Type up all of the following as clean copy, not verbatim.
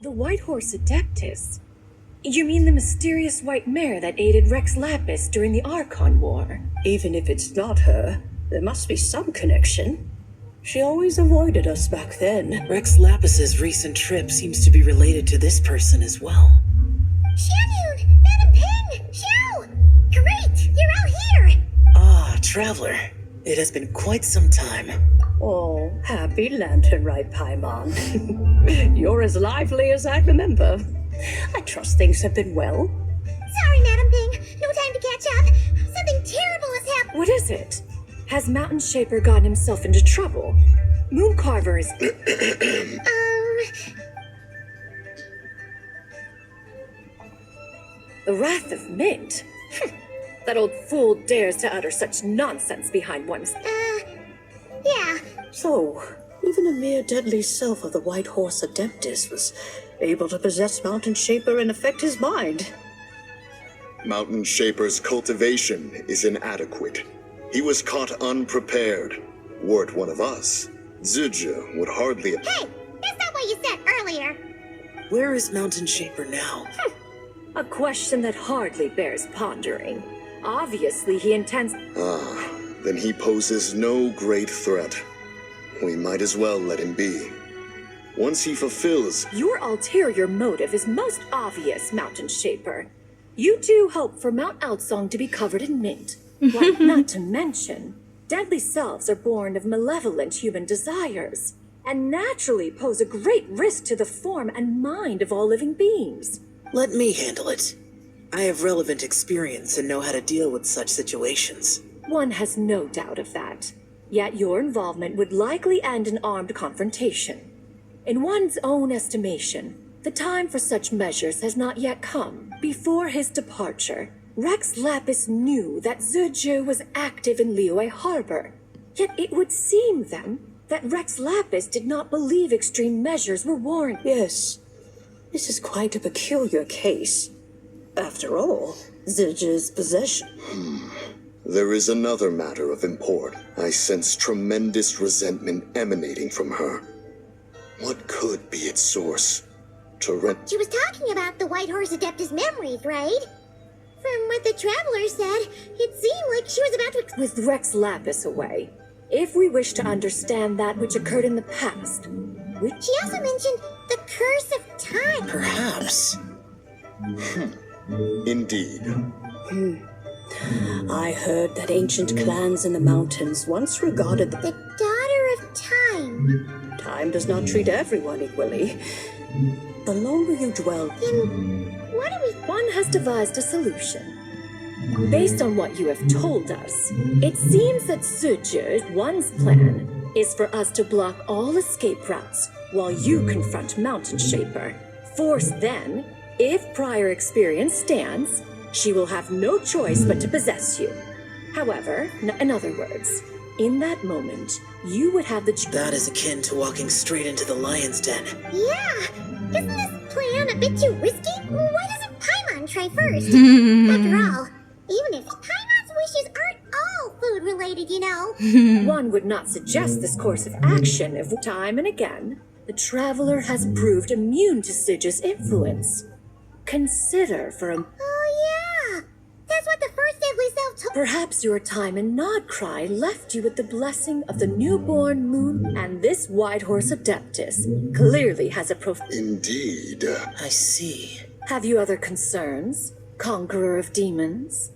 The White Horse Adeptus? You mean the mysterious white mare that aided Rex Lapis during the Archon War? Even if it's not her, there must be some connection. She always avoided us back then. Rex Lapis's recent trip seems to be related to this person as well. Xiaoyun! Madam Ping! Xiao! Great! You're out here! Ah, Traveler. It has been quite some time. Oh, happy lantern ride, Paimon. You're as lively as I remember. I trust things have been well. Sorry, Madam Ping. No time to catch up. Something terrible has happened. What is it? Has Mountain Shaper gotten himself into trouble? Mooncarver is... The Wrath of Mint? That old fool dares to utter such nonsense behind one's... Yeah. So, even a mere deadly self of the White Horse Adeptus was able to possess Mountain Shaper and affect his mind. Mountain Shaper's cultivation is inadequate. He was caught unprepared. Were it one of us, Zibaiiiii would hardly... Hey! That's not what you said earlier. Where is Mountain Shaper now? A question that hardly bears pondering. Obviously, he intends... Then he poses no great threat. We might as well let him be. Once he fulfills... Your ulterior motive is most obvious, Mountain Shaper. You two hope for Mount Outsong to be covered in mint. Like, not to mention, deadly selves are born of malevolent human desires, and naturally pose a great risk to the form and mind of all living beings. Let me handle it. I have relevant experience and know how to deal with such situations. One has no doubt of that. Yet your involvement would likely end in armed confrontation. In one's own estimation, the time for such measures has not yet come. Before his departure, Rex Lapis knew that Zibaiiiii was active in Liyue Harbor. Yet it would seem, then, that Rex Lapis did not believe extreme measures were warranted. Yes, this is quite a peculiar case. After all, Zibaiiii's possession... There is another matter of import. I sense tremendous resentment emanating from her. What could be its source? She was talking about the White Horse Adeptus memories, right? From what the Traveler said, it seemed like she was about to... With Rex Lapis away, if we wish to understand that which occurred in the past, She also mentioned the Curse of Time. Perhaps. Indeed. I heard that ancient clans in the mountains once regarded The Daughter of Time. Time does not treat everyone equally. The longer you dwell... What do we... One has devised a solution. Based on what you have told us, it seems that Zibaiiiii, one's plan, is for us to block all escape routes while you confront Mountain Shaper. Force then, if prior experience stands, she will have no choice but to possess you. However, in other words, in that moment, you would have the That is akin to walking straight into the lion's den. Yeah! Isn't this plan a bit too risky? Why doesn't Paimon try first? After all, even if Paimon's wishes aren't all food-related, you know. One would not suggest this course of action if time and again, the Traveler has proved immune to Zibaiiii's influence. Consider for a... Oh yeah! That's what the first deadly self told... Perhaps your time in Nodcry left you with the blessing of the newborn moon, and this White Horse Adeptus clearly has a Indeed. I see. Have you other concerns, Conqueror of Demons?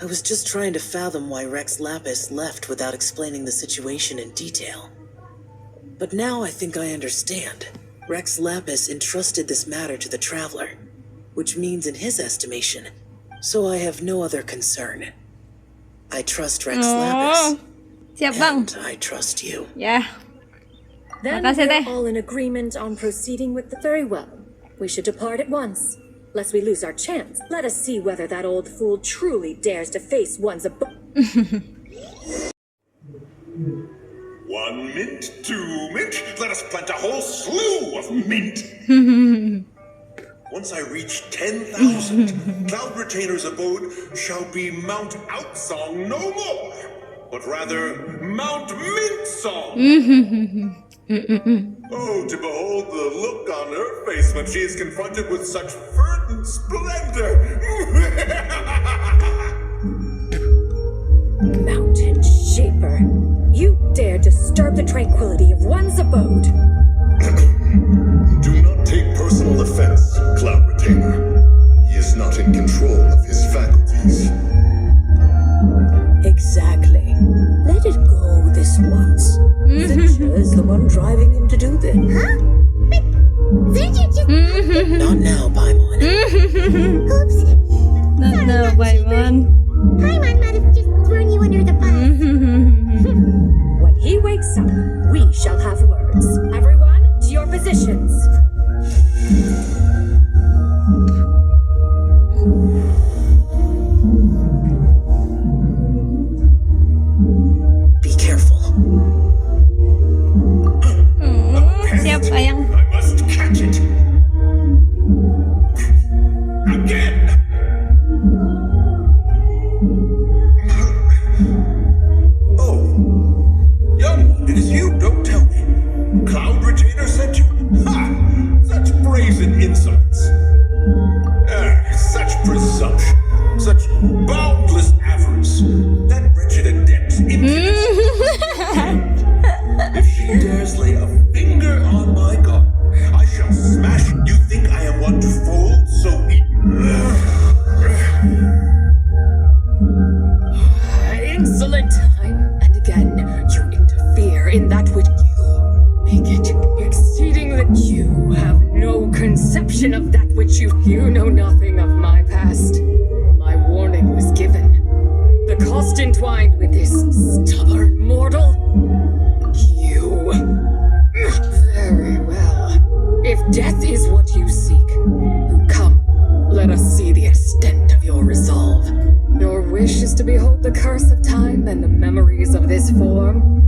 I was just trying to fathom why Rex Lapis left without explaining the situation in detail. But now I think I understand. Rex Lapis entrusted this matter to the Traveler, which means in his estimation, so I have no other concern. I trust Rex Lapis. Siap bang. And I trust you. Ya. Then Makasih, we're Teh. all in agreement on proceeding with the... Very well. We should depart at once, lest we lose our chance. Let us see whether that old fool truly dares to face one's... 1 mint, 2 mint, let us plant a whole slew of mint. Once I reach 10,000, Cloud Retainer's abode shall be Mount Outsong no more, but rather Mount Mintsong. Oh, to behold the look on her face when she is confronted with such verdant splendor! Mountain Shaper, you dare disturb the tranquility of one's abode. Do not take personal offense, Cloud Retainer. He is not in control of his faculties. Exactly. Let it go this once. Zibaiiiiii is the one driving him to do this. Huh? But Zibaiiiiii just... Not now, Paimon. Oops. No, Paimon. Paimon might have just thrown you under the bus. When he wakes up, we shall have words. Everyone, to your positions. Be careful. Siapa yang I must catch it! Again! Oh. Young one, it is you, don't tell me. Cloud Retainer sent you? Ha! Such brazen insolence. Such presumption. Such boundless avarice. That wretched adept's impudence. If she dares lay a finger on my god, I shall smash it. You think I am one to fold so Insolent time and again, you interfere in that which you make it. Exceeding that you have no conception of that which you know nothing of my past. My warning was given. The cost entwined with this stubborn mortal. You. Very well. If death is what you seek, come, let us see the extent of your resolve. Your wish is to behold the curse of time and the memories of this form.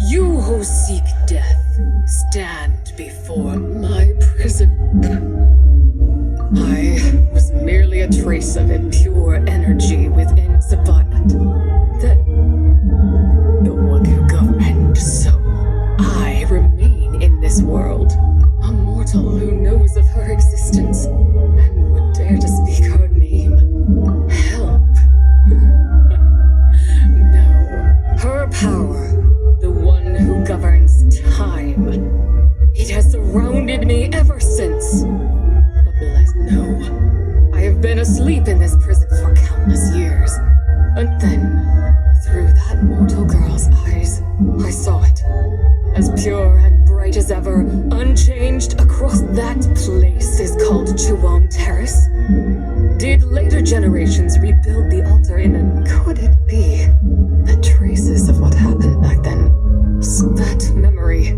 You who seek death, stand before my prison. I was merely a trace of impure energy within Zibaiiiii. The one who governed, so I remain in this world, a mortal who knows of her existence and would dare to speak her name. Help. No, her power, the one who governs time. It has surrounded me ever since. No, I have been asleep in this prison for countless years. And then, through that mortal girl's eyes, I saw it. As pure and bright as ever, unchanged across that place is called Chuang Terrace. Did later generations rebuild the altar in a... Could it be that traces of what happened back then, that memory,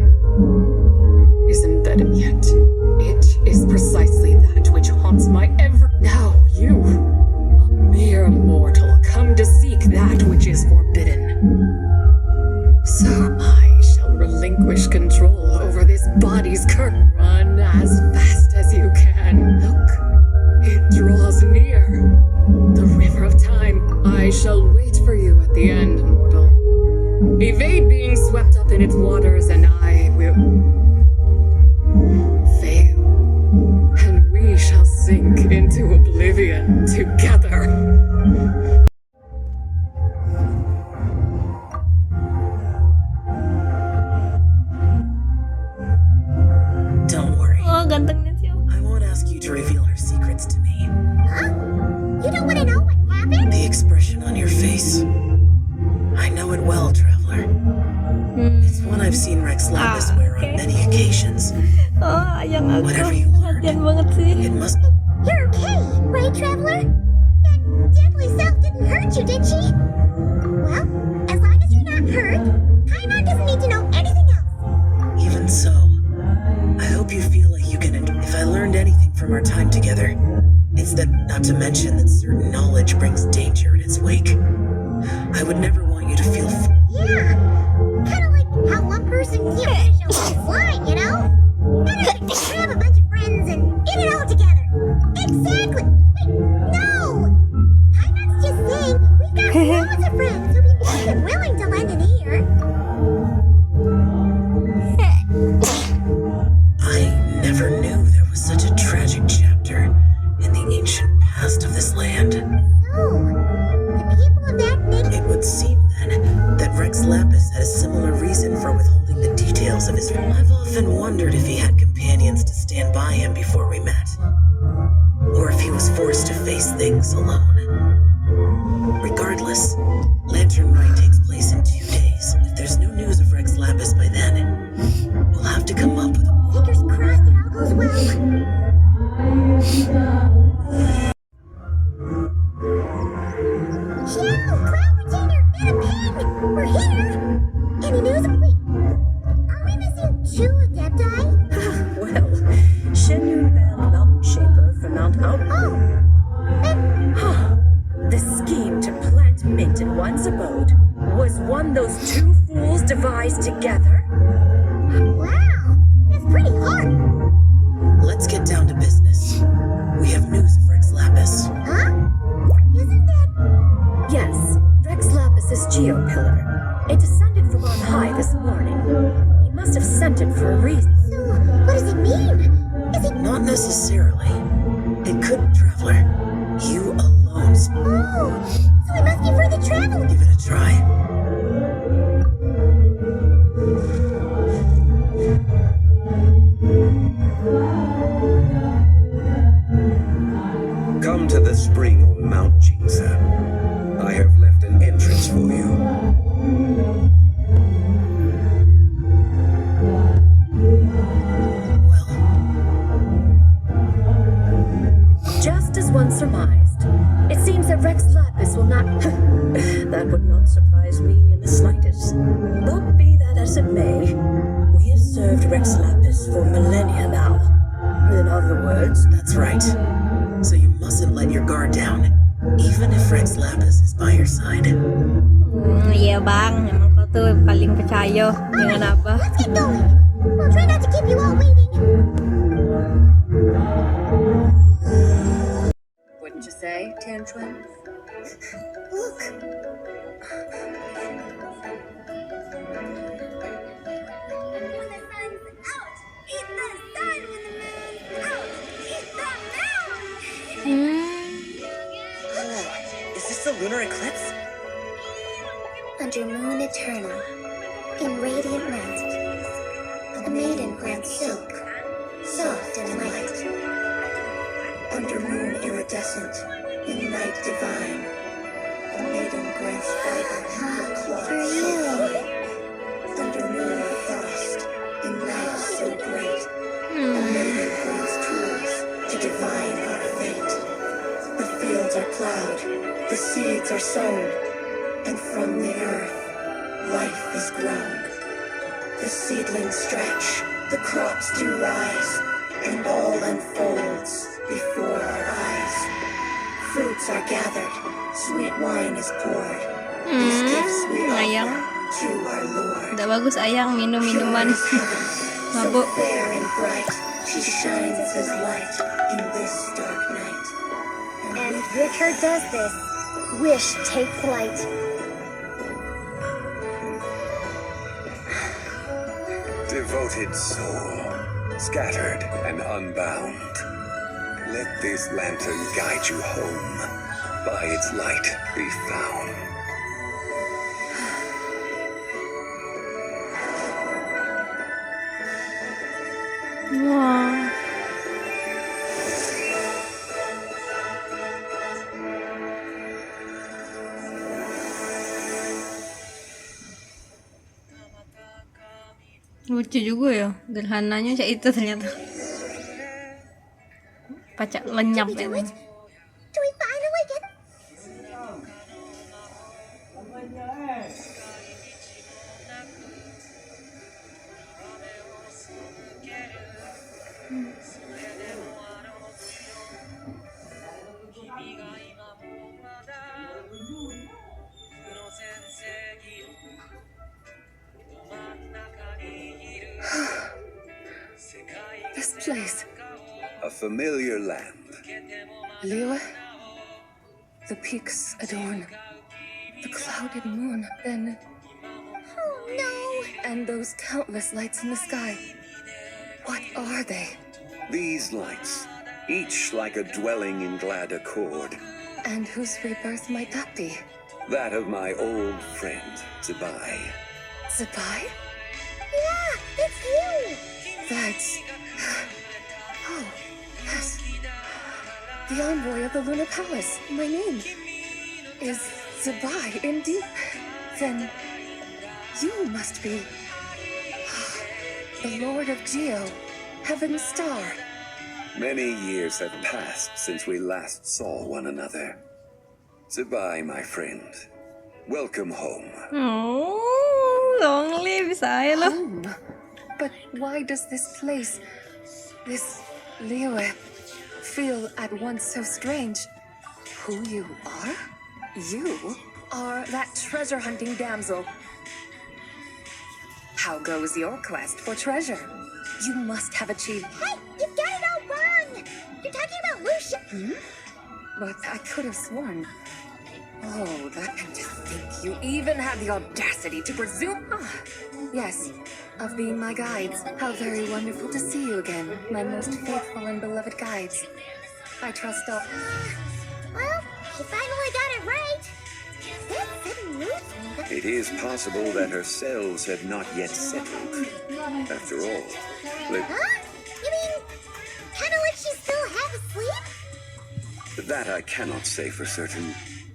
is embedded yet? It is precisely that which haunts my ever... Now you, a mere mortal, come to seek that which is forbidden. So I shall relinquish control over this body's curtain. Run as fast as you can. Look, it draws near. The river of time. I shall wait for you at the end, mortal. Evade being swept up in its waters, and I will fail. And we shall sink into oblivion together. Don't worry. Oh, gantengnya sih. I won't ask you to reveal her secrets to me. Huh? You don't want to know what happened? The expression on your face. I know it well, Traveler. It's one I've seen Rex Lapis wear on many occasions. Oh, ayang aku. Whatever you learned, Perhatian banget sih. it must... You're okay, right, Traveler? That deadly self didn't hurt you, did she? Well, as long as you're not hurt, Paimon doesn't need to know anything else. Even And so, I hope you feel like you can. If I learned anything from our time together, it's that not to mention that certain knowledge brings danger in its wake. I would never want you to feel. Yeah, kind of like how one person can't finish a whole slide, you know? Better to grab a bunch of friends and get it all together. Exactly. Wait, no. Paimon's just saying we've got loads of friends who'll be more than willing to lend an ear. I never knew there was such a tragic chapter in the ancient past of this land. So, the people of that thing. It would seem then that Rex Lapis had a similar reason for withholding the details of his. I've often wondered if he had companions to stand by him before we met, or if he was forced to face things alone. Regardless, Lantern Rite takes place in 2 days. If there's no news of Rex Lapis by then, we'll have to come up with. Fingers crossed that all goes well. Shadow, Cloud Retainer, and a pin! We're here! Any news? Wait, are we missing 2 Adepti? Well, Shenyu and Mountain Shaper from Mount Out. Oh, then The scheme to plant mint in one's abode was one those 2 fools devised together? wow, that's pretty hard. Let's get down to business. We have news of Rex Lapis. Huh? Isn't that... Yes, Rex Lapis' geopillar. It descended from on high this morning. He must have sent it for a reason. So, what does it mean? Is it... Not necessarily. It could be Traveler. You alone. Oh, so it must be for the travel... Give it a try. Come to the spring on Mount Jinsa. I have left an entrance for you. Well, Just as one surmised, it seems that Rex Lapis will not. That would not surprise me in the slightest. But be that as it may, we have served Rex Lapis for millennia now. In other words, that's right. So you mustn't let your guard down, even if Rex Lapis is by your side. Iya bang, emang kau tuh paling percaya dengan apa? Let's get going. We'll try not to keep you all waiting. wouldn't you say, Tantrum? Look. Is this the lunar eclipse? Under moon eternal, in radiant night, a maiden grants silk, soft and light. Under moon iridescent, in night divine, a maiden grants fiber, for you. Under moon of frost, in night so great, a maiden grants tools to divine our fate. The fields are plowed, the seeds are sown, and from the earth, life is grown. The seedlings stretch, the crops do rise, and all unfolds before our eyes. Fruits are gathered, sweet wine is poured. These gifts we Ayang. offer to our Lord. Udah bagus ayang minum minuman. So Mabuk. fair and bright, she shines as light in this dark night. And Richard does this. Wish take flight. Devoted soul, scattered and unbound, let this lantern guide you home, by its light be found. Wah. Lucu juga ya, gerhananya kayak itu ternyata. Pacak lenyap Do ya. it? Do we finally get... place? A familiar land. Liyue? The peaks adorn the clouded moon, then... Oh no! And those countless lights in the sky. What are they? These lights, each like a dwelling in glad accord. And whose rebirth might that be? That of my old friend, Zibaiiiii. Zibaiiiii? Yeah, it's you! That's... Oh, yes. The envoy of the Lunar Palace. My name is Zibaiiiii, indeed. Then you must be... the Lord of Geo, Heaven's Star. Many years have passed since we last saw one another. Zibaiiiii, my friend. Welcome home. Oh, lonely Bisaya loh. Home? But why does this place, this Liyue, feel at once so strange? Who you are? You are that treasure-hunting damsel. How goes your quest for treasure? You must have achieved... Hey, you've got it all wrong! You're talking about Lucia! But I could have sworn... Oh, that... And to think you even had the audacity to presume... Ah, yes, of being my guides. How very wonderful to see you again, my most faithful and beloved guides. I trust all... Well, you finally got it right! That sudden mood... It is possible that her cells have not yet settled. After all, Huh? You mean, kinda like she's still half asleep? that I cannot say for certain.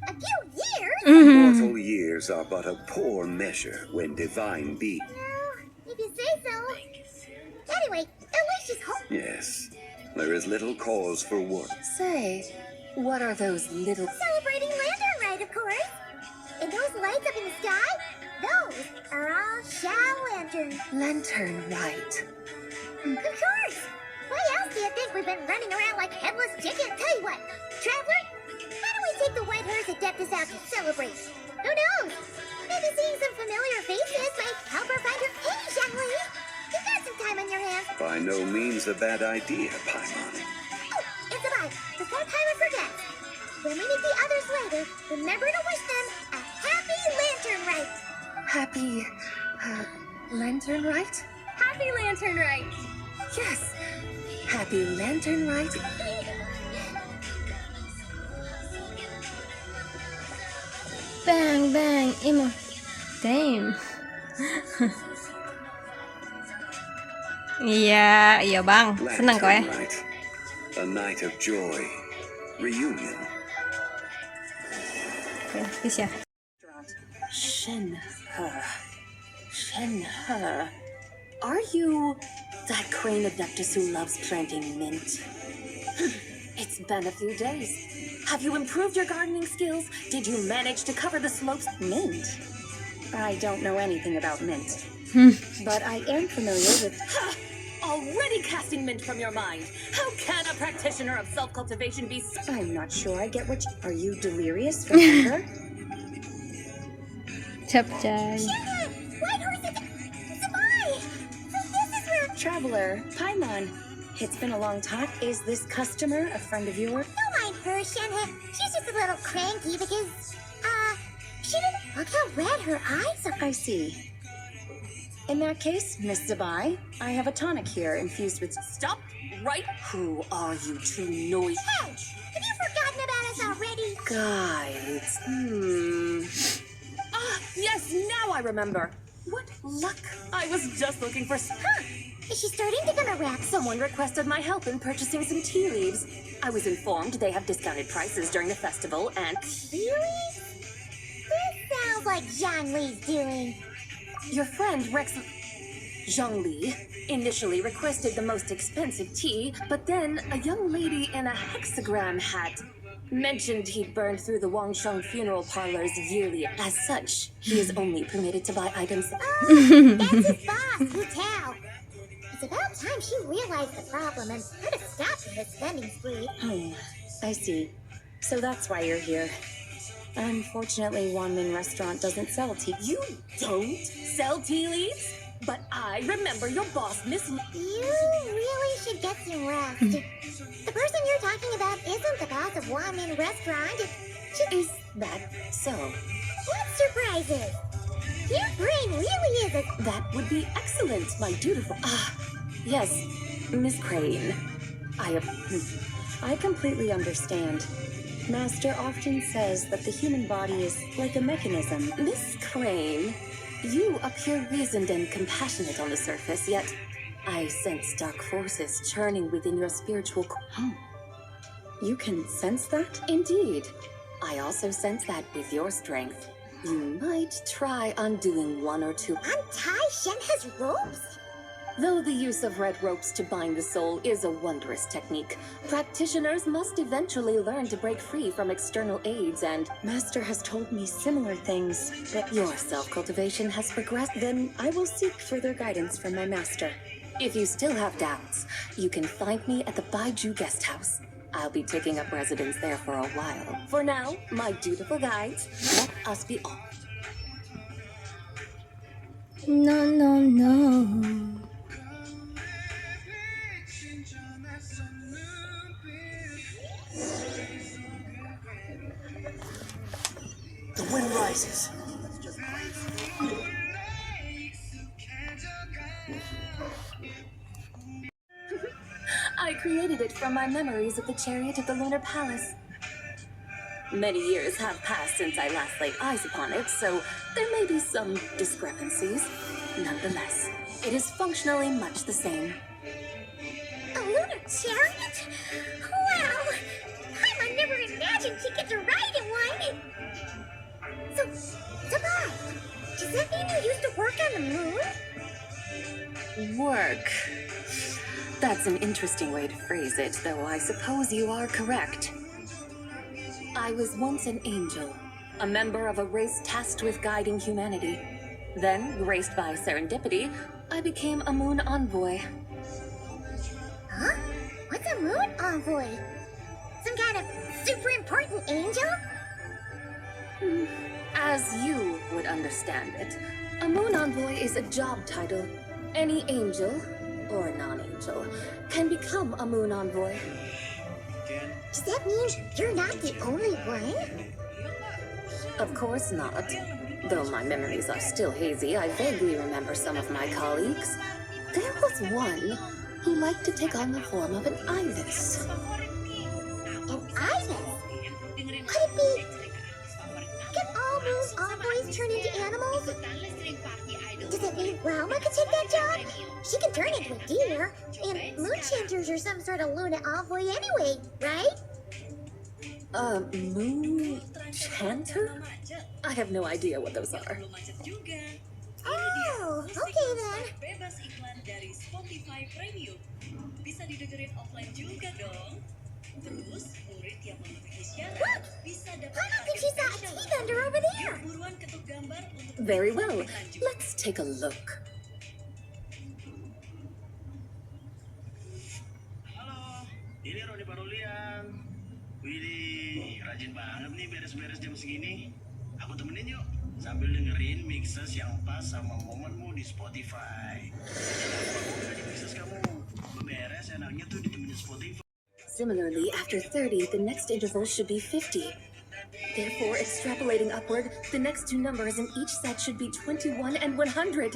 A few years? Mortal years are but a poor measure when divine be. Well, if you say so. Anyway, at least she's home. Yes, there is little cause for worry. Say, what are those little... Celebrating Lantern Rite, of course. And those lights up in the sky, those are all Shao Lanterns. Lantern Rite. Of course! Why else do you think we've been running around like headless chickens? Tell you what, Traveler, why don't we take the White Hearse Adeptus out to celebrate? Who knows? Maybe seeing some familiar faces might help her find her... Hey, Zhangli! You've got some time on your hands. By no means a bad idea, Paimon. Oh, it's about before Pyra forgets. When we meet the others later, remember to wish them a happy Lantern Rite. Happy... Lantern Rite? Happy Lantern Rite. Yes! Happy Lantern Rite. Bang, bang, emo. Damn. Iya, iya bang. Senang kok ya. Lantern night. A night of joy. Reunion. Oke, bisa. Shenhe. Shenhe. Are you that crane adeptus who loves planting mint? It's been a few days. Have you improved your gardening skills? Did you manage to cover the slopes? Mint? I don't know anything about mint. But I am familiar with... Already casting mint from your mind. How can a practitioner of self-cultivation be... I'm not sure I get what you... Are you delirious from hunger? Capcay. White Horse Zibaiiiii! So this is where... Traveler, Paimon. It's been a long time. Is this customer a friend of yours? Don't mind her, Shenhe. She's just a little cranky because, she didn't look how red her eyes are. I see. In that case, Miss Zibaiiiii, I have a tonic here infused with... Stop! Right? Who are you two noisy... Hey! Have you forgotten about us already? Guides. Ah, yes, now I remember. What luck. I was just looking for... Huh? Is she starting to come around? Someone requested my help in purchasing some tea leaves. I was informed they have discounted prices during the festival and... Tea leaves? This sounds like Zhangli's doing. Your friend, Rex... Zhangli, initially requested the most expensive tea, but then a young lady in a hexagram hat mentioned he'd burned through the Wangsheng funeral parlors yearly. As such, he is only permitted to buy items... Oh, that's his boss, Wu Tao. It's about time she realized the problem and put a stop to his spending spree. Oh, I see. So that's why you're here. Unfortunately, Wanmin Restaurant doesn't sell tea. You don't sell tea leaves? But I remember your boss, Miss... You really should get some rest. The person you're talking about isn't the boss of Wamin Restaurant. Is that so? What surprises? Your brain really is a... That would be excellent, my dutiful... yes, Miss Crane. I completely understand. Master often says that the human body is like a mechanism. Miss Crane, you appear reasoned and compassionate on the surface, yet I sense dark forces churning within your spiritual... You can sense that? Indeed. I also sense that with your strength, you might try undoing one or two... Untie Shenhe's ropes? Though the use of red ropes to bind the soul is a wondrous technique, practitioners must eventually learn to break free from external aids, and Master has told me similar things, but your self-cultivation has progressed. Then I will seek further guidance from my master. If you still have doubts, you can find me at the Baiju guest house. I'll be taking up residence there for a while. For now, my dutiful guides, let us be off. No, no, no. The wind rises. I created it from my memories of the chariot at the Lunar Palace. Many years have passed since I last laid eyes upon it, so there may be some discrepancies. Nonetheless, it is functionally much the same. A lunar chariot? Wow! I never imagined she gets to ride in one! So, Zibaiiiii, does that mean you used to work on the moon? Work. That's an interesting way to phrase it, though I suppose you are correct. I was once an angel, a member of a race tasked with guiding humanity. Then, graced by serendipity, I became a moon envoy. Huh? What's a moon envoy? Some kind of super important angel? As you would understand it, a moon envoy is a job title. Any angel, or non-angel, can become a moon envoy. Does that mean you're not the only one? Of course not. Though my memories are still hazy, I vaguely remember some of my colleagues. There was one who liked to take on the form of an ibis. An ibis? Could it be... Can all moon envoys turn into animals? Does that mean Rauma could take that job? She can turn into a deer, and moon chanters are some sort of Luna envoy anyway, right? Moon chanter? I have no idea what those are. Oh, okay then. Look! I don't think she saw a tea vendor over there. Very well. Let's take a look. Halo, ini Roni Parulian. Widih, rajin banget nih beres-beres jam segini. Aku temenin yuk, sambil dengerin mixes yang pas sama momenmu di Spotify. Jadi mixes kamu beberes enaknya tuh ditemenin Spotify. Similarly, after 30, the next interval should be 50. Therefore, extrapolating upward, the next two numbers in each set should be 21 and 100. You're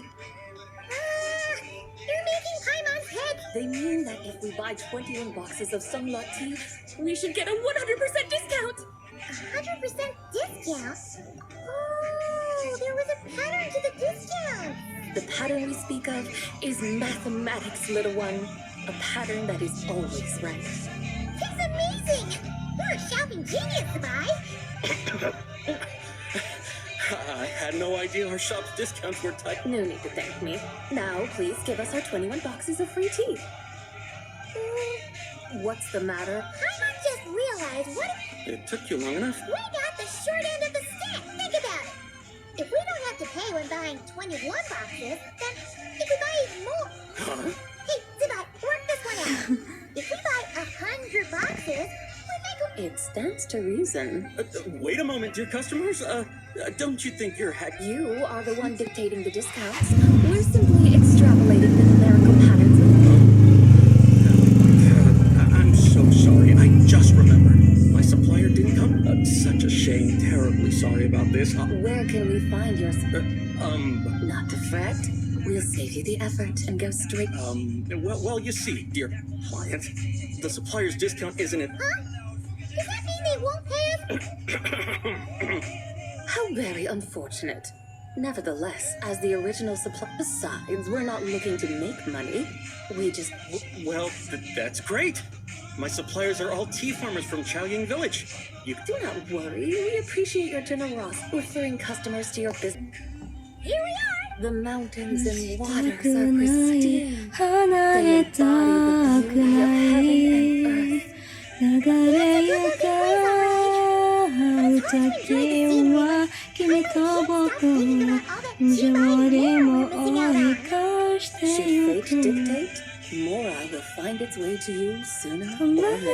making Paimon's head. They mean that if we buy 21 boxes of Sunlight tea, we should get a 100% discount! 100% discount? Oh, there was a pattern to the discount. The pattern we speak of is mathematics, little one. A pattern that is always right. It's amazing! You're a shopping genius, Zibaiiiii. I had no idea our shop's discounts were tight. No need to thank me. Now, please give us our 21 boxes of free tea. What's the matter? I just realized what It took you long enough. we got the short end of the stick. Think about it. If we don't have to pay when buying 21 boxes, then if we buy even more... Huh? Hey, Zibaiiiii, work this one out. If we buy 100 boxes, we make a... It stands to reason. Wait a moment, dear customers. Don't you think you're hack? You are the one dictating the discounts. We're simply extrapolating the numerical patterns of I'm so sorry. I just remembered. My supplier didn't come. Such a shame. Terribly sorry about this. Where can we find your... Not to fret. We'll save you the effort and go straight... Well, you see, dear client, the supplier's discount isn't it? Huh? Does that mean they won't pay us? How very unfortunate. Nevertheless, as the original supply... Besides, we're not looking to make money. We just... Well, that's great. My suppliers are all tea farmers from Chaoying Village. You... Do not worry. We appreciate your generosity referring customers to your business. Here we are! The mountains and waters are pristine. They embody the beauty of Should fate dictate, Mora will find its way to you sooner or later.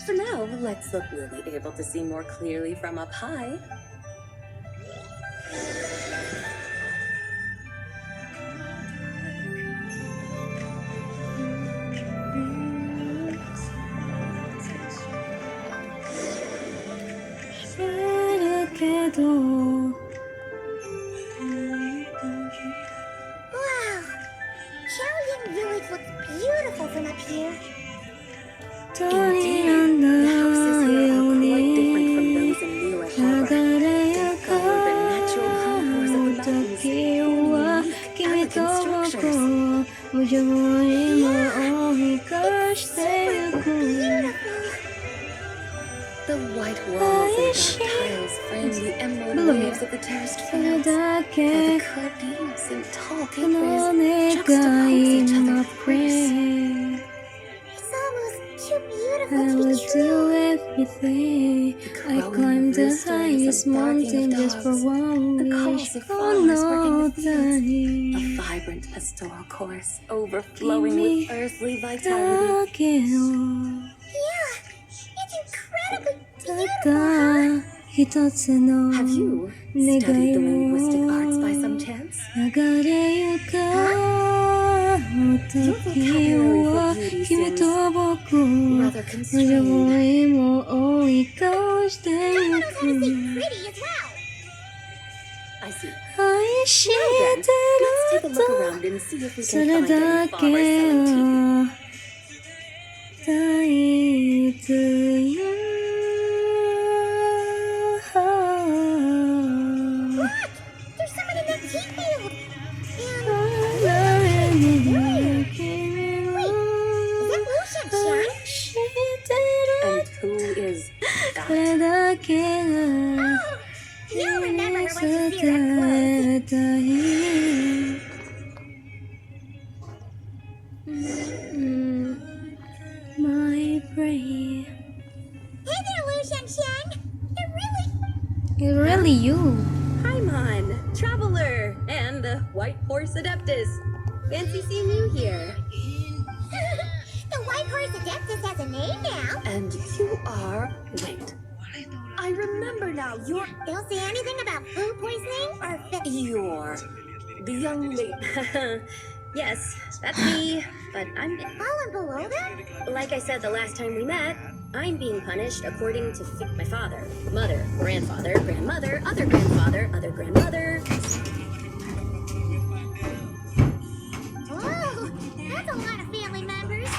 For now, let's look. We'll be able to see more clearly from up high. Wow! Chaoying Village looks beautiful from up here. Indeed, the houses here are quite different from those in Niue Harbor. They follow the natural contours of the mountains, unique, elegant structures. The white walls and dark tiles frame the emerald waves of the terraced fields, while the curved eaves and tall gateways juxtapose each other with grace. It's almost too beautiful to be true. I climbed the highest mountain just for 1 wish. The calls of farmers working the fields. A vibrant pastoral chorus overflowing with earthly vitality. Yeah, it's incredibly beautiful. Have you studied the linguistic arts by some chance? Your vocabulary for beauty seems rather constrained. I learned how to say pretty as well. I see. Now then, let's take a look around and see if we can find any farmers selling tea. Look! There's someone in that tea field! And who is that? Oh, you remember her when you see her up My brain. Hey there, Liu Shen. It's really you. Paimon, Traveler, and White Horse Adeptus. Fancy seeing you here. The White Horse Adeptus has a name now. And you are... Wait. I remember now. You're... They'll say anything about food poisoning or... You're... the young lady... Yes, that's me, but I'm... Fallen below them? Like I said the last time we met, I'm being punished according to my father, mother, grandfather, grandmother, other grandfather, other grandmother. Oh, that's a lot of family members.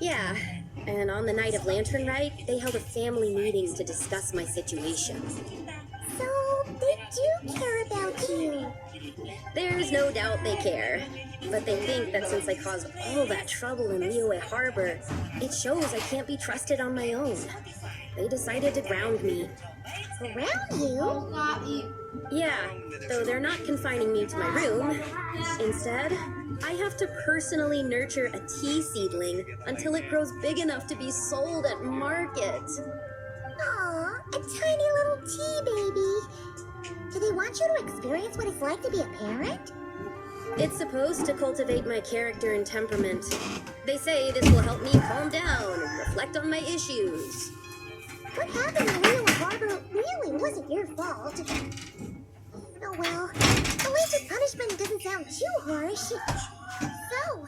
Yeah, and on the night of Lantern Rite, they held a family meeting to discuss my situation. So, they do care about you. There's no doubt they care, but they think that since I caused all that trouble in Niue Harbor, it shows I can't be trusted on my own. They decided to ground me. Ground you? Yeah, though they're not confining me to my room. Instead, I have to personally nurture a tea seedling until it grows big enough to be sold at market. Aw, a tiny little tea baby. Do they want you to experience what it's like to be a parent? It's supposed to cultivate my character and temperament. They say this will help me calm down and reflect on my issues. What happened to Leo and Barbara really wasn't your fault. Oh well, at least the punishment doesn't sound too harsh. So,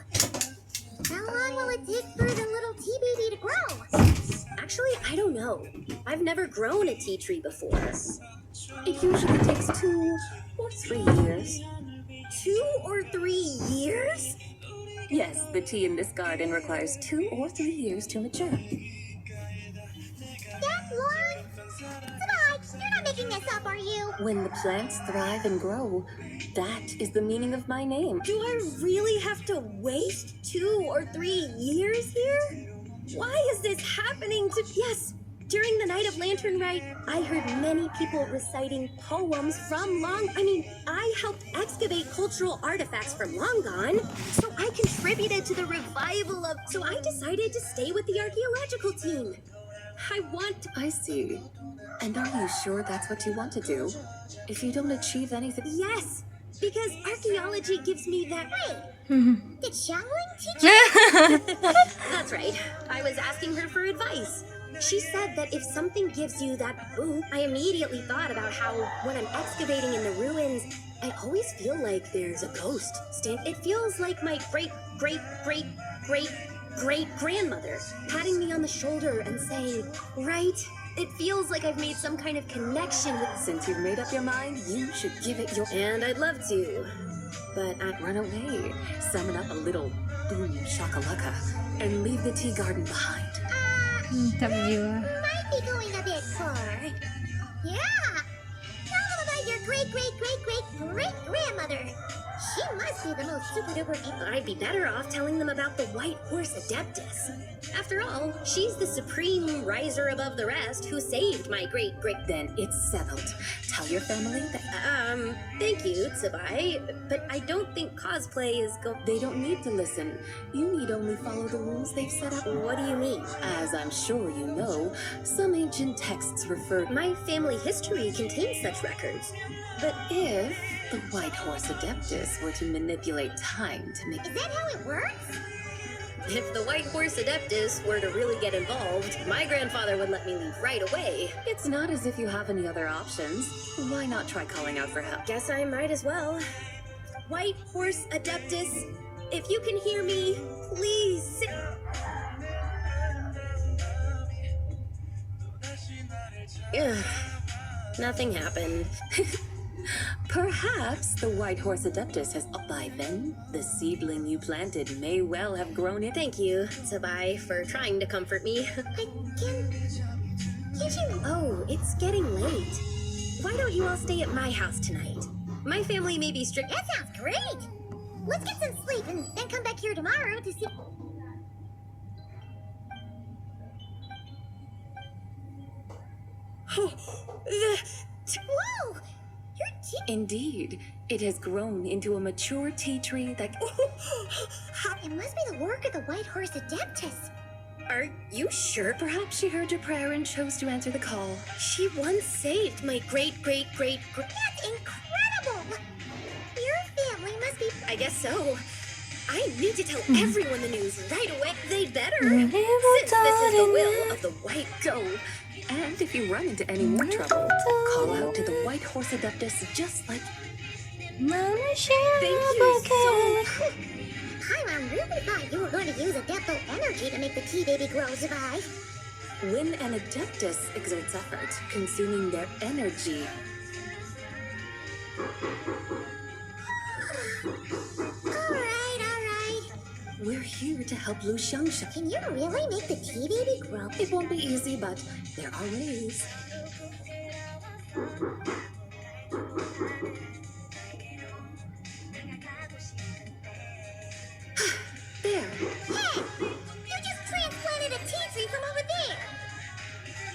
how long will it take for the little tea baby to grow? Actually, I don't know. I've never grown a tea tree before. It usually takes 2 or 3 years. 2 or 3 years? Yes, the tea in this garden requires 2 or 3 years to mature. That long? Zibaiiiii, you're not making this up, are you? When the plants thrive and grow, that is the meaning of my name. Do I really have to waste 2 or 3 years here? Why is this happening to... Yes, during the Night of Lantern Rite, I heard many people reciting poems from I helped excavate cultural artifacts from long gone, so I contributed to the revival of... So I decided to stay with the archaeological team. I see. And are you sure that's what you want to do? If you don't achieve anything... Yes, because archaeology gives me that... Did Xiangling teach you? That's right. I was asking her for advice. She said that if something gives you that boom, I immediately thought about how when I'm excavating in the ruins, I always feel like there's a ghost. It feels like my great-great-great-great-grandmother patting me on the shoulder and saying, right? It feels like I've made some kind of connection with... Since you've made up your mind, you should give it your... And I'd love to. But I'd run away, summon up a little boom shakalaka, and leave the tea garden behind. Might be going a bit far. Yeah! Tell them about your great-great-great-great-great-grandmother. She must be the most super-duper people. I'd be better off telling them about the White Horse Adeptus. After all, she's the supreme riser above the rest who saved my great-great... Then it's settled. Tell your family that... Thank you, Zibaiiiii, but I don't think cosplay is They don't need to listen. You need only follow the rules they've set up. What do you mean? As I'm sure you know, some ancient texts refer... My family history contains such records. But if the White Horse Adeptus were to manipulate time to make... Is that how it works? If the White Horse Adeptus were to really get involved, my grandfather would let me leave right away. It's not as if you have any other options. Why not try calling out for help? Guess I might as well. White Horse Adeptus, if you can hear me, please. Ugh, nothing happened. Perhaps the White Horse Adeptus has... By then, the seedling you planted may well have grown it. Thank you, Zibaiiiii, for trying to comfort me. Can't you... Oh, it's getting late. Why don't you all stay at my house tonight? My family may be strict... That sounds great! Let's get some sleep and then come back here tomorrow to see... Whoa! Your tea... Indeed, it has grown into a mature tea tree that... It must be the work of the White Horse Adeptus. Are you sure? Perhaps she heard your prayer and chose to answer the call. She once saved my great-great-great... That's incredible! Your family must be... I guess so. I need to tell everyone the news right away. They'd better, since this is the will of the White Goat. And if you run into any more trouble, call out to the White Horse Adeptus just like... Thank you so much. Paimon really thought you were going to use Adeptal energy to make the tea baby grow, Zibaiiiii. When an Adeptus exerts effort, consuming their energy... Alright. We're here to help Lu Xiangsha. Can you really make the tea baby grow? It won't be easy, but there are ways. There. Hey! You just transplanted a tea tree from over there!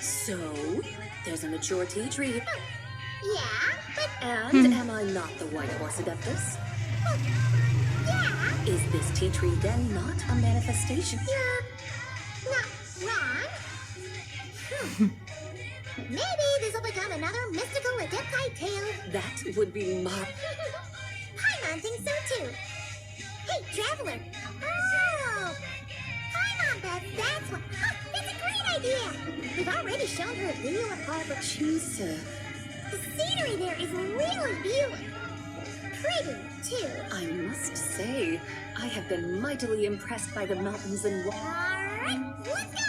So, there's a mature tea tree. Yeah, but... And am I not the White Horse Adeptus? Yeah! Is this tea tree then not a manifestation? You're not wrong. Maybe this will become another mystical Adeptite tale. That would be Paimon think so too. Hey, traveler! Oh! Hi, Mom, Beth, that's what... Oh, that's a great idea! We've already shown her Leo and Harbor. Jeez, The scenery there is really beautiful. Pretty, too. I must say, I have been mightily impressed by the mountains and Alright, let's go!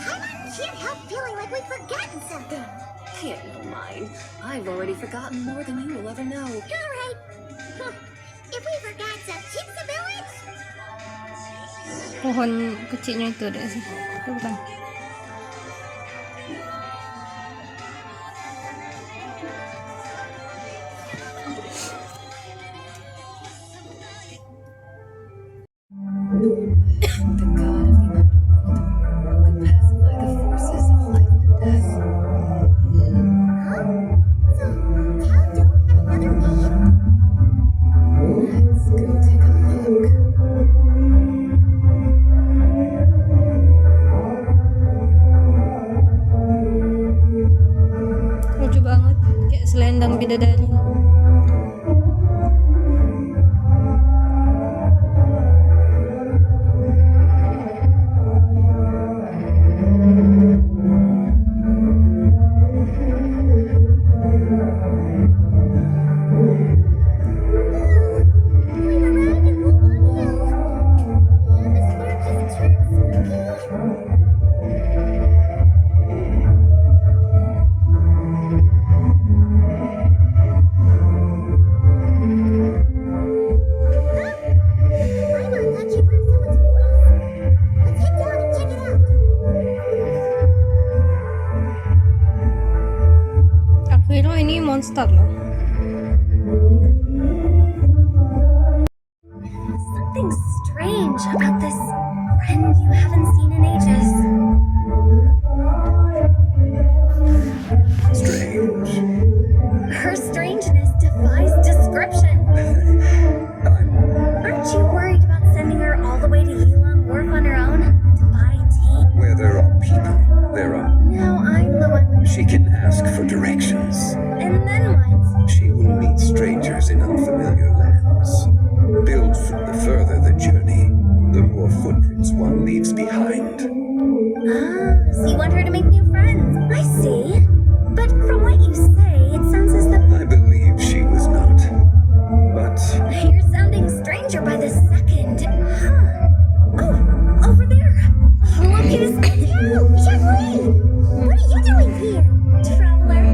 I can't help feeling like we've forgotten something. Pay it no mind. I've already forgotten more than you will ever know. Alright. If we forgot some Chipsa Village? Pohon kecilnya itu ada sih. Itu bukan. The god of the underworld, who can pacify the forces of life and death. Huh? So, Cal don't have another name? Let's go take a look. Lucu banget, kayak selendang bidadari. Aku kira ini monster loh. Something strange about this friend you haven't seen in ages. Strange. Her strangeness defies description. Aren't you worried about sending her all the way to Yilong Wharf on her own to buy tea? Where there are people, there are. Now I'm the one. She can ask for directions. And then what? She will meet strangers in unfamiliar lands. The further the journey, the more footprints one leaves behind. Ah, so you want her to make new friends. I see. But from what you say, it sounds as though... I believe she was not. But You're sounding stranger by the second. Huh. Oh, over there. Look at his tail. Zhang-Li! What are you doing here? Traveler.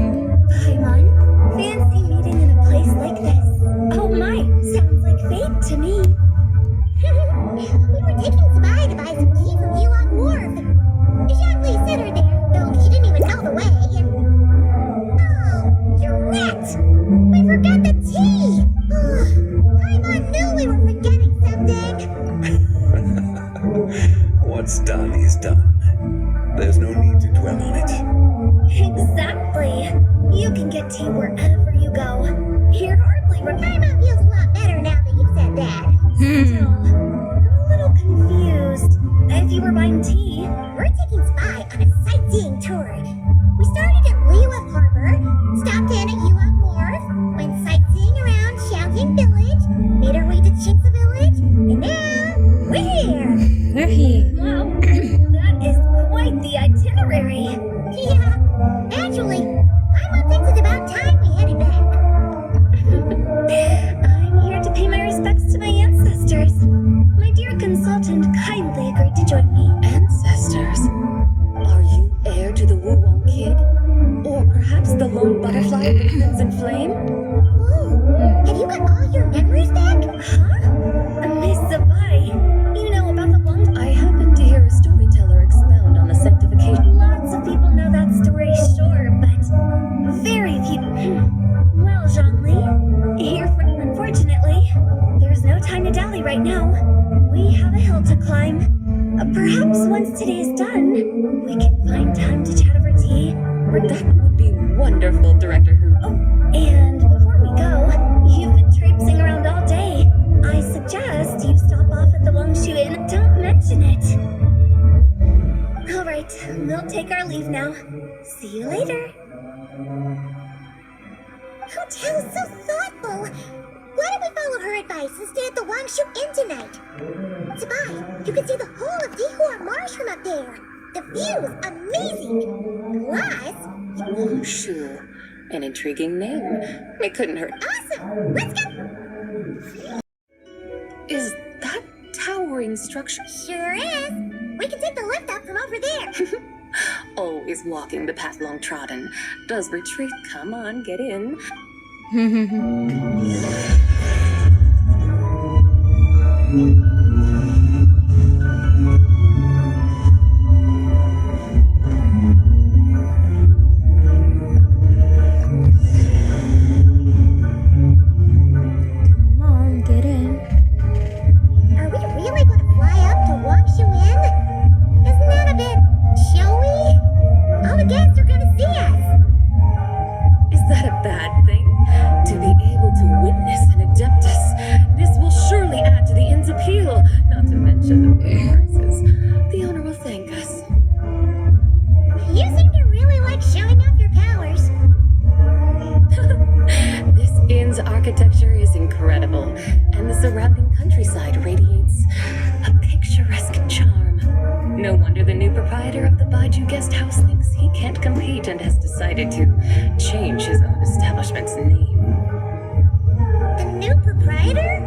Paimon. Fancy meeting in a place like this. Oh my, sounds like fate to me. We were taking Zibaiiiii to buy some tea from Yilong Wharf. Zhang-Li sent her there, though she didn't even know the way. Oh, you're right! We forgot the tea! Paimon knew we were forgetting something! what's done is done. There's no need to dwell on it. Exactly. You can get tea wherever you go. You're hardly Paimon feels a lot better now that you've said that. Still, I'm a little confused. If you were buying tea, We're taking Spy on a sightseeing tour. We started at Liyue Harbor, stopped in at Yilong Wharf, went sightseeing around Xiaojing Village, made our way to Chingsa Village, and now we're here. We're here. wow, that is quite the itinerary. Yeah, actually, Paimon thinks it's about time we headed back. I'm here to pay my respects to my ancestors. My dear consultant kindly agreed to join me. Ancestors? Are you heir to the Wulong Kid? Or perhaps the lone butterfly with crimson flame? Whoa, have you got all your memories back? Huh? Miss Zibaiiiii, you know about the one? I happened to hear a storyteller expound on the sanctification. Lots of people know that story, sure, but very few. Well, Zhang-Li, unfortunately, there's no time to dally right now. We have a hill to climb. Perhaps once today is done, we can find time to chat over tea. That would be wonderful, Director Who. Oh, and before we go, you've been traipsing around all day. I suggest you stop off at the Longshu Inn. Don't mention it. All right. right, we'll take our leave now. See you later. Hotel's so thoughtful. Why don't we follow her advice and stay at the Wangshu Inn tonight? Zibai, you can see the whole of Dihua Marsh from up there. The view is amazing. Plus, Wangshu. An intriguing name. It couldn't hurt. awesome. Let's go. Is that towering structure? Sure is. We can take the lift up from over there. Always walking the path long trodden. Does retreat. Come on, get in. Come on, get in. Are we really going to fly up to Wangshu Inn? Isn't that a bit showy? All the guests are going to see us. Is that a bad thing? To be able to witness an Adeptus. This will surely add to the inn's appeal. Not to mention the big prices. The owner will thank us. You seem to really like showing off your powers. This inn's architecture is incredible, and the surrounding countryside radiates a picturesque charm. No wonder the new proprietor of the Baiju guest house thinks he can't compete and has decided to change his own establishment's name. The new proprietor?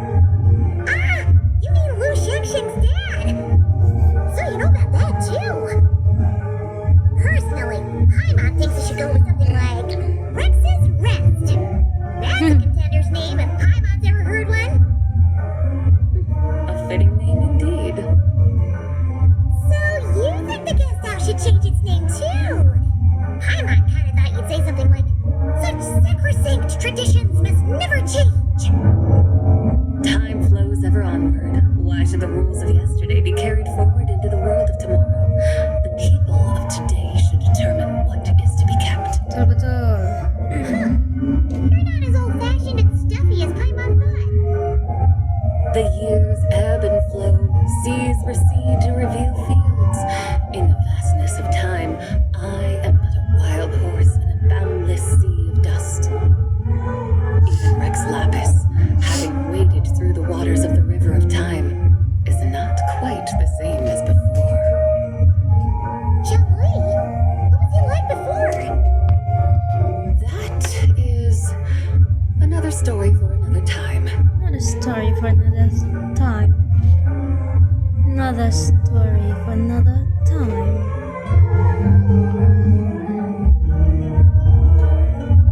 Ah, you mean Lu Shengsheng's dad. So you know about that too. Personally, Paimon thinks it should go with something like Rex's Rest. That's a contender's name if Paimon's ever heard one. A fitting name indeed. So you think the guest house should change its name too? Paimon kinda thought you'd say something like, such sacrosanct traditions must never change. Time flows ever onward. Why should the rules of yesterday be carried forward into the world of tomorrow? The people of today should determine what is to be kept. Betul. You're not as old-fashioned and stuffy as Paimon thought. The years ebb and flow, seas recede to reveal fields. In the vastness of time, I am but a wild horse in a boundless sea of dust. Even Rex Lapis, having waded through the waters of the river of time, is not quite the same as before. Zhongli, what was he like before? That is another story for another time. Not a story for another time. Another story for another time.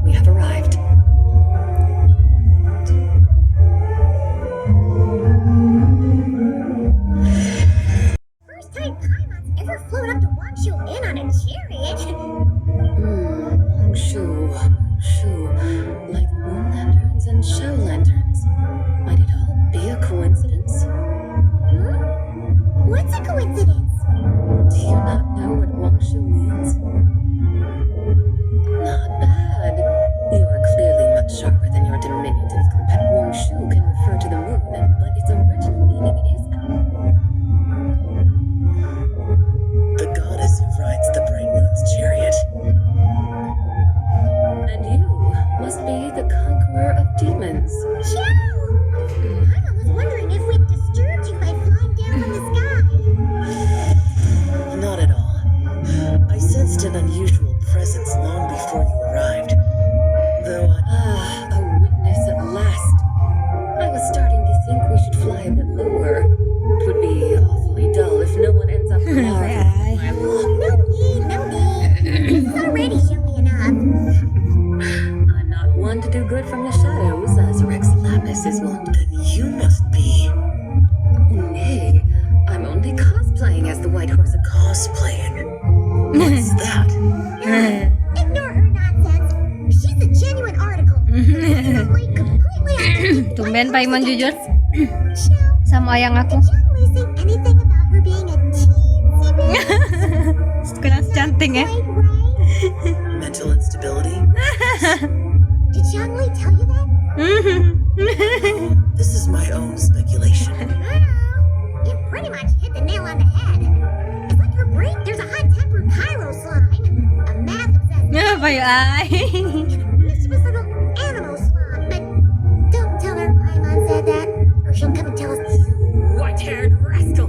We have arrived. First time Paimon's ever flown up to Wangshu Inn on a chariot. Wangshu, like moon lanterns and show lanterns. Might it all be a coincidence? What's a coincidence? Do you not know what Wangshu means? Not bad. You are clearly much sharper than your diminutive companion. Wangshu can refer to the moon, but its original meaning is The goddess who rides the bright moon's chariot. and you must be the conqueror of demons. Ciao! Paimon was wondering if we'd disturbed you by flying down from the sky. Not at all. I sensed an unusual presence long before you arrived. Though A witness at last. I was starting to think we should fly a bit lower. It would be awfully dull if no one ends up carving my lung. No need. This is already showy enough. I'm not one to do good from the shadows, as Rex Lapis is wont. then you must be Nay, I'm only cosplaying as the white horse of cosplaying. What's that? Ignore her nonsense. She's a genuine article. Probably completely authentic. Tumben Paimon jujur. Ciao. Sama ayang aku. Did Zhongli say anything about her being a teensy bit? Kurang cantik ya. Right? Mental instability? Did Zhongli tell you that? This is my own speculation. Well, you pretty much hit the nail on the head. It's like her brain, there's a hot temper Payo ay. Mischievous little animal slob, but don't tell her Paimon said that, or she'll come and tell us. White-haired rascal!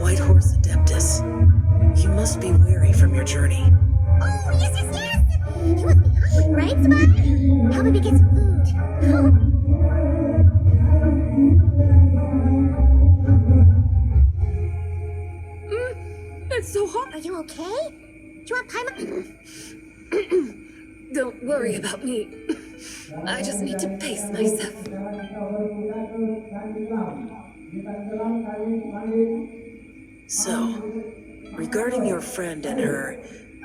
White Horse Adeptus, you must be weary from your journey. Oh, yes, yes, yes! You must be hungry, right, Zibaiiiii? Help me get some food. It's so hot! Are you okay? Do you want Paimon? Don't worry about me. I just need to pace myself. So, regarding your friend and her,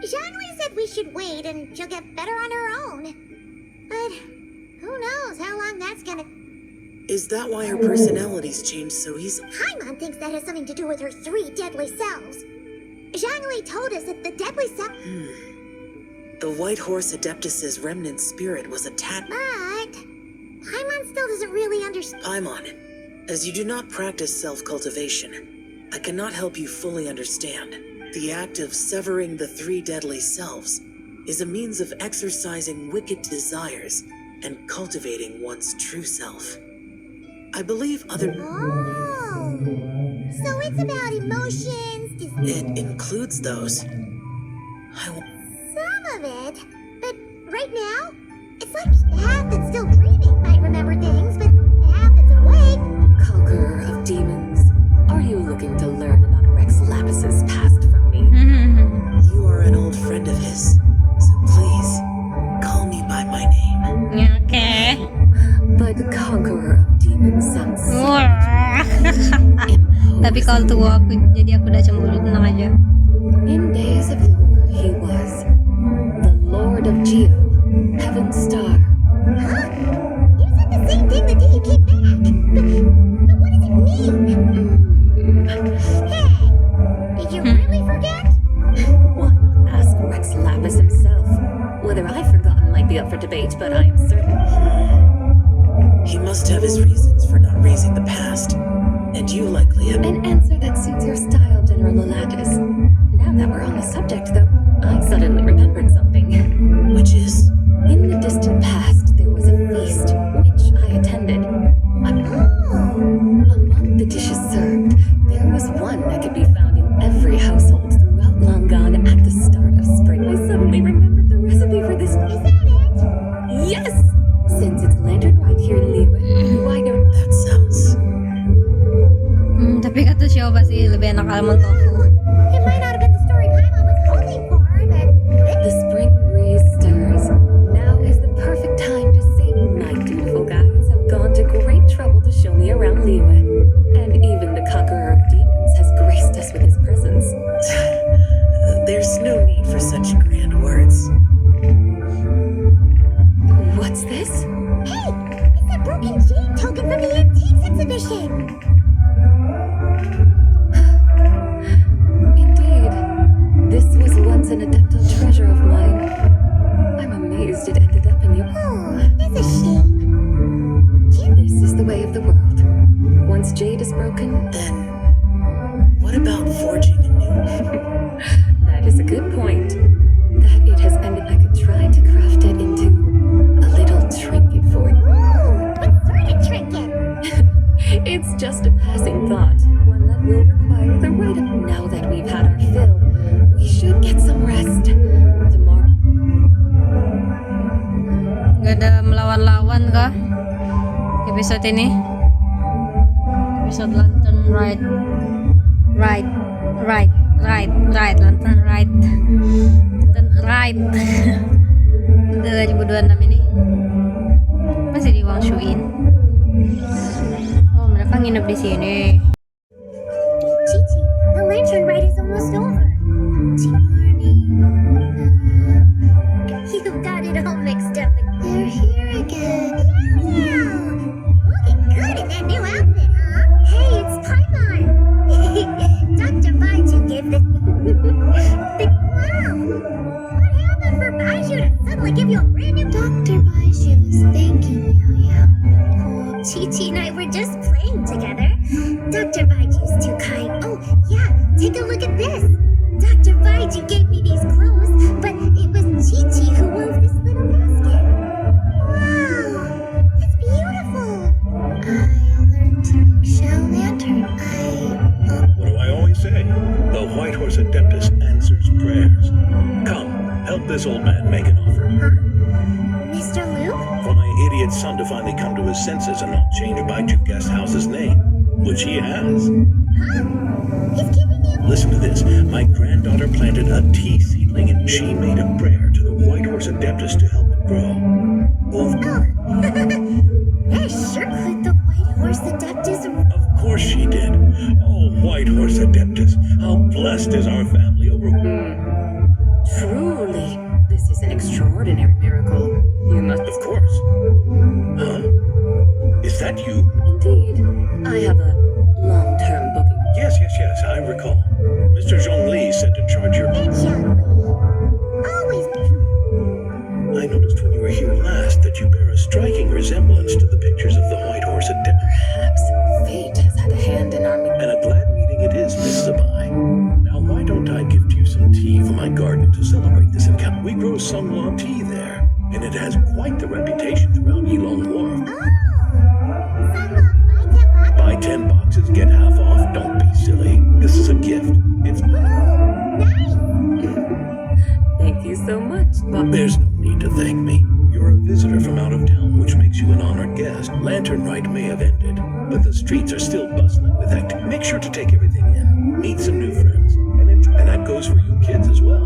Zhangli said we should wait and she'll get better on her own. But who knows how long that's gonna... is that why her personalities changed so easily? Paimon thinks that has something to do with her 3 deadly selves. Zhangli told us that the deadly self... The White Horse Adeptus's remnant spirit was attached. But Paimon still doesn't really understand. Paimon, as you do not practice self-cultivation, I cannot help you fully understand. The act of severing the 3 deadly selves is a means of exercising wicked desires and cultivating one's true self. I believe other... Oh, so it's about emotions, It includes those. some of it. But right now, it's like half that's still dreaming might remember things, but half that's awake. Conqueror of demons, are you looking to learn about Rex Lapis's past from me? You are an old friend of his, so please, call me by my name. Okay. But Conqueror of Demons sounds so Tapi kalau tua aku jadi aku udah cemburu tenang aja. In days of yore, he was the Lord of Geo, Heaven's Star. Huh? You said the same thing the day you came back. But what does it mean? Hey, did you really forget? Why not ask Rex Lapis himself? Whether I've forgotten might be up for debate, but I am certain. He must have his reasons for not raising the past, and you likely have... An answer that suits your style, General Lolatus. Now that we're on the subject, though, I suddenly remembered something. Which is? In the distant past, there was a feast, which I attended. Among the dishes served, there was one that could be found in every household throughout Langan at the start of spring. I suddenly remembered the recipe for this. Is that it? Yes! Since it's lantern right here in Liyue, why don't... That sounds... Tapi kata siya pasti lebih enak alam tofu. It might not have been the story Paimon was hoping for, but... The spring breeze stirs. Now is the perfect time to sing. My dutiful guides have gone to great trouble to show me around Liyue. And even the Conqueror of Demons has graced us with his presence. There's no need for such grand words. What's this? Hey, it's that broken jade token from the antiques exhibition. Indeed. This was once an adeptal treasure of mine. I'm amazed it ended up in you. Oh, that's a shame. This is the way of the world. Once jade is broken, Then, what about forging a new one? that is a good point. That it has ended. I could try to craft it into a little trinket for you. Ooh, what sort of trinket? It's just a passing thought, one that will require the right of... Now that we've had our fill, we should get some rest. Tomorrow... Gak ada melawan-lawan kah? Episode ini? Episode Lantern Right. Lantern Right. Lantern Right. 2026 ini. Masih di Wangshuin. Oh, mereka nginep di sini. Chi-Chi, the lantern ride is almost over. Chi-Marnie. You got it all mixed up. They're here again. Yeah! Looking good in that new outfit, huh? Hey, it's Paimon. Dr. Baiju gave the... Wow! What happened for Baiju to suddenly give you a brand new... Dr. Baiju is thanking Meow. Oh, Chi-Chi and I were just playing together. Dr. Baiju's too kind. help this old man make an offer. Mr. Liu? For my idiot son to finally come to his senses and not change Baijiu Guest House's name, which he has. He's giving you... Listen to this. My granddaughter planted a tea seedling and she made a prayer to the White Horse Adeptus to help it grow. Oh. I sure put the White Horse Adeptus... Of course she did. Oh, White Horse Adeptus, how blessed is our family over... Truly, this is an extraordinary miracle. You must... Of course. Huh? Is that you? Indeed. I have a long-term booking. Yes, I recall. Mr. Zhongli said to charge your... Always... I noticed when you were here last that you bear a striking resemblance to the pictures of the White Horse Adeptus. Perhaps fate has had a hand in our... And a glad meeting it is, Miss Zibaiiiii. Now, why don't I gift you some tea from my garden to celebrate this encounter? We grow Sunghua tea there, and it has quite the reputation throughout Yilong Wharf. Buy 10 boxes, get half off. Don't be silly. This is a gift. It's... Thank you so much, Bob. There's no need to thank me. You're a visitor from out of town, which makes you an honored guest. Lantern Rite may have ended, but the streets are still bustling with activity. Make sure to take everything in. Meet some new friends. And that goes for you kids as well.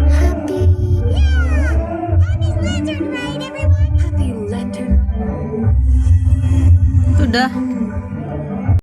Happy Lantern Rite, everyone! Happy Lantern. Sudah.